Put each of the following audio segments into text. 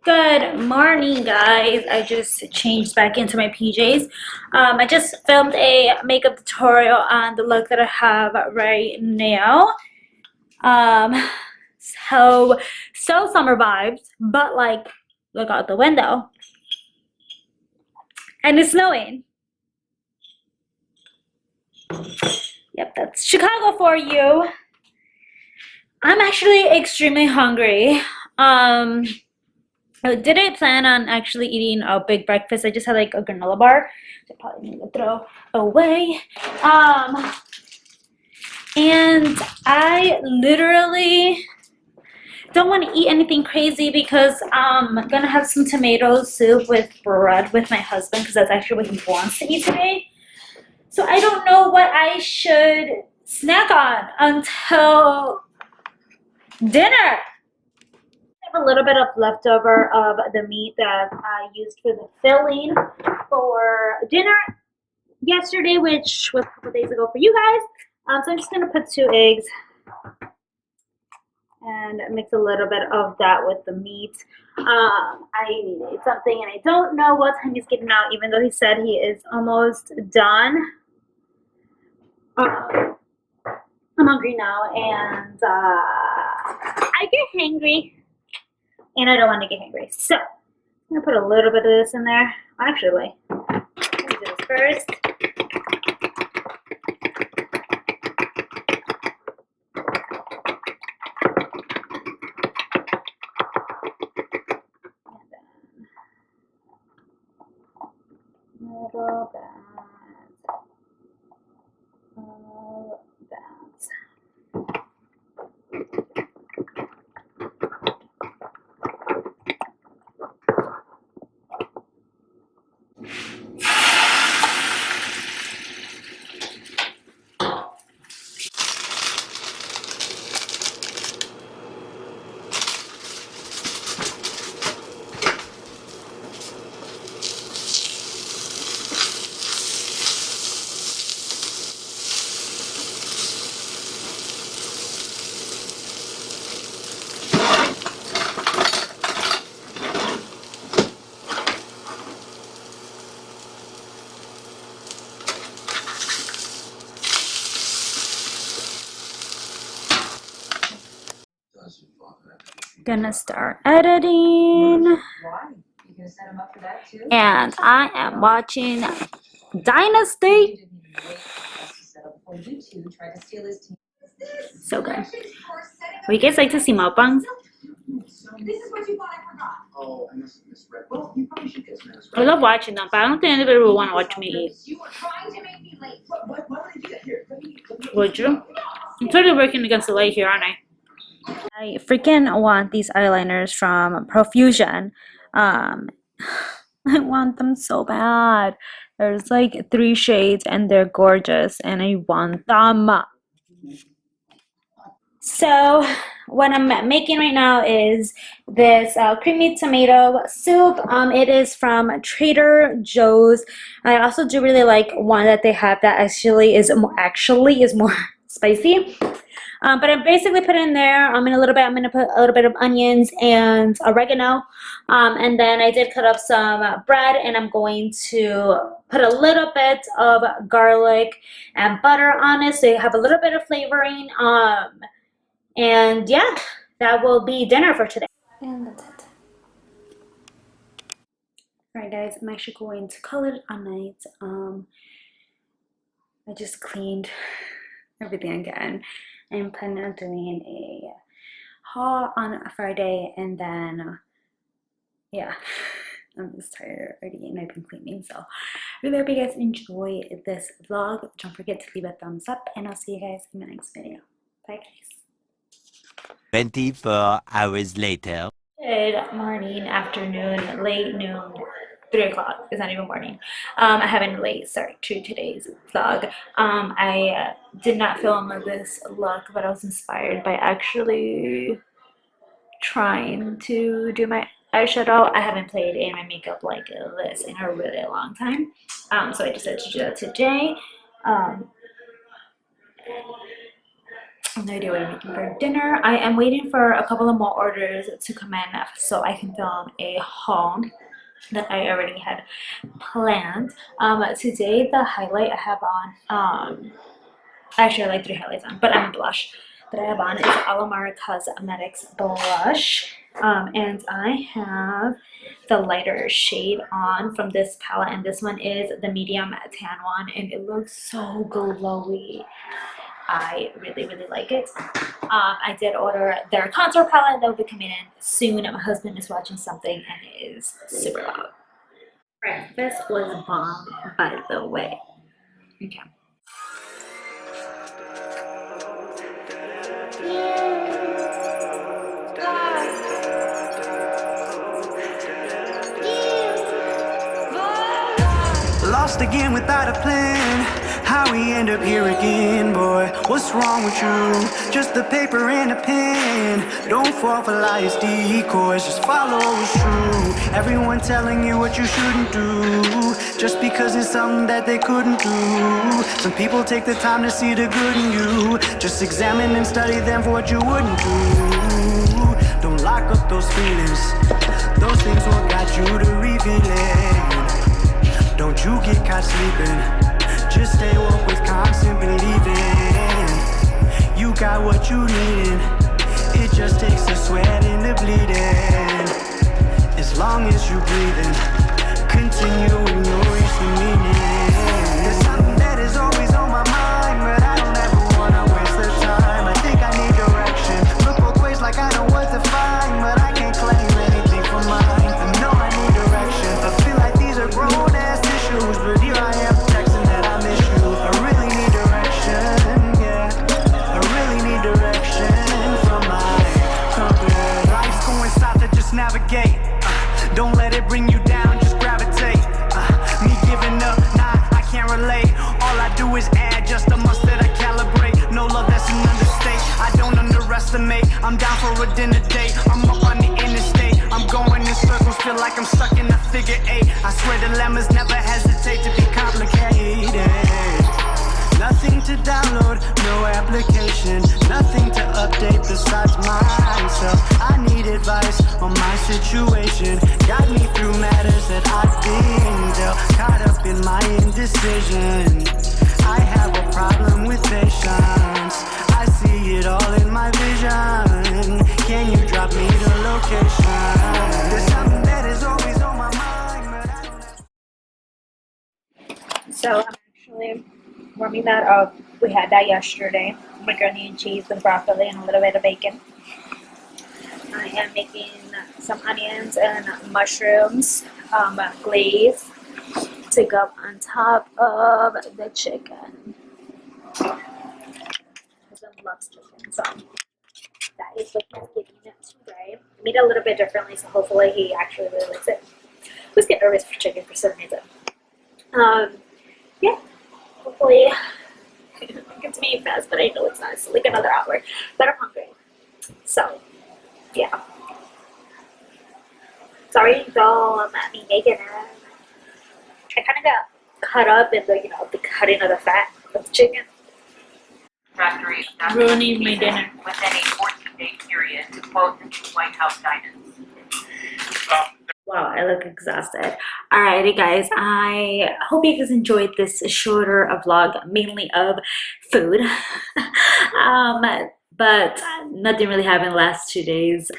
Good morning, guys. I just changed back into my PJs. I just filmed a makeup tutorial on the look that I have right now. So summer vibes, but like, look out the window. And it's snowing. Yep, that's Chicago for you. I'm actually extremely hungry. Didn't plan on actually eating a big breakfast. I just had like a granola bar. So I probably need to throw away. And I literally don't want to eat anything crazy because I'm gonna have some tomato soup with bread with my husband because that's actually what he wants to eat today. So I don't know what I should snack on until dinner. A little bit of leftover of the meat that I used for the filling for dinner yesterday, which was a couple days ago for you guys. So I'm just gonna put 2 eggs and mix a little bit of that with the meat. I needed something and I don't know what time he's getting out, even though he said he is almost done. I'm hungry now and I get hangry. And I don't want to get hungry. So, I'm going to put a little bit of this in there. Actually, let me do this first. And then a little bit of that. Gonna start editing. And I am watching Dynasty. So good. Would you guys like to see mukbangs? I love watching them, but I don't think anybody would want to watch me eat. Would you? I'm totally working against the light here, aren't I? I freaking want these eyeliners from Profusion. I want them so bad. There's like 3 shades and they're gorgeous and I want them. So what I'm making right now is this creamy tomato soup. It is from Trader Joe's. I also do really like one that they have that actually is more spicy. But I'm basically putting in there, in a little bit, I'm going to put a little bit of onions and oregano. And then I did cut up some bread and I'm going to put a little bit of garlic and butter on it so you have a little bit of flavoring. And yeah, that will be dinner for today. And that's it. Alright guys, I'm actually going to call it a night. I just cleaned everything again. I'm planning on doing a haul on a Friday and then yeah, I'm just tired already and I've been cleaning, so I really hope you guys enjoy this vlog. Don't forget to leave a thumbs up and I'll see you guys in the next video. Bye guys. 24 hours later. Good morning, afternoon, late noon, 3 o'clock. It's not even morning. I have a late start to today's vlog. I did not film this look, but I was inspired by actually trying to do my eyeshadow. I haven't played in my makeup like this in a really long time. So I decided to do that today. have no idea what I'm making for dinner. I am waiting for a couple of more orders to come in so I can film a haul that I already had planned. Today the highlight I have on, actually I like 3 highlights on, but I'm a blush that I have on is Alamara Cosmetics blush. And I have the lighter shade on from this palette, and this one is the medium tan one, and it looks so glowy. I really like it. I did order their contour palette that will be coming in soon. My husband is watching something and it is super loud. Breakfast was bomb, by the way. Okay. Lost again without a plan. How we end up here again, boy? What's wrong with you? Just the paper and a pen. Don't fall for lies, decoys. Just follow what's true. Everyone telling you what you shouldn't do, just because it's something that they couldn't do. Some people take the time to see the good in you. Just examine and study them for what you wouldn't do. Don't lock up those feelings. Those things what got you to reveal it. Don't you get caught sleeping. Just stay woke with constant believing. You got what you need. It just takes the sweat and the bleeding. As long as you breathing, continue with no reason meaning. There's something that is always on my mind, but I don't ever wanna waste the time. I think I need direction. Look both ways like I know what to find, but I can't claim anything for mine. I know I need direction. I feel like these are grown ass issues, but here I am texting that I miss you. I really need direction, yeah. I really need direction from my compass. Life's going south, to just navigate. Don't let it bring you down, just gravitate. Me giving up, nah, I can't relate. All I do is add, just a mustard I calibrate. No love, that's an understate. I don't underestimate. I'm down for a dinner date. I'm up on the interstate. I'm going in circles, feel like I'm stuck in a figure 8. I swear dilemmas never hesitate to be complicated. Nothing to download, no application. Nothing to update besides myself. I need advice on my situation. Got me through matters that I've been dealt. Caught up in my indecision. I have a problem with patience. I see it all in my vision. Can you drop me the location? There's something that is always on my mind, but I don't. So I'm actually warming that up. We had that yesterday. Macaroni and cheese with broccoli and a little bit of bacon. I am making some onions and mushrooms glaze to go on top of the chicken. My husband loves chicken, so that is what he's giving it today. I made it a little bit differently, so hopefully he actually really likes it. I always get nervous for chicken for some reason. Yeah, hopefully it's me fast, but I know it's not. It's like another hour, but I'm hungry. So, yeah. Sorry, don't let me make it. I kind of got cut up in the, the cutting of the fat of the chicken. Ruining my dinner. Within a 14-day period, to quote the new White House guidance. Wow, I look exhausted. Alrighty guys, I hope you guys enjoyed this shorter vlog, mainly of food. But nothing really happened the last 2 days.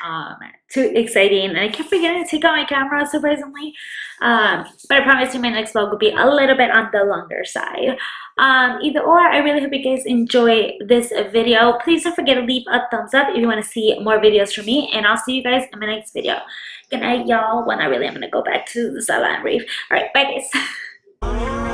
Too exciting, and I kept forgetting to take out my camera, surprisingly. But I promise you my next vlog will be a little bit on the longer side. Either or, I really hope you guys enjoy this video. Please don't forget to leave a thumbs up if you want to see more videos from me, and I'll see you guys in my next video. Good night, y'all. Well, not really. I'm gonna go back to the salon reef. All right, bye guys.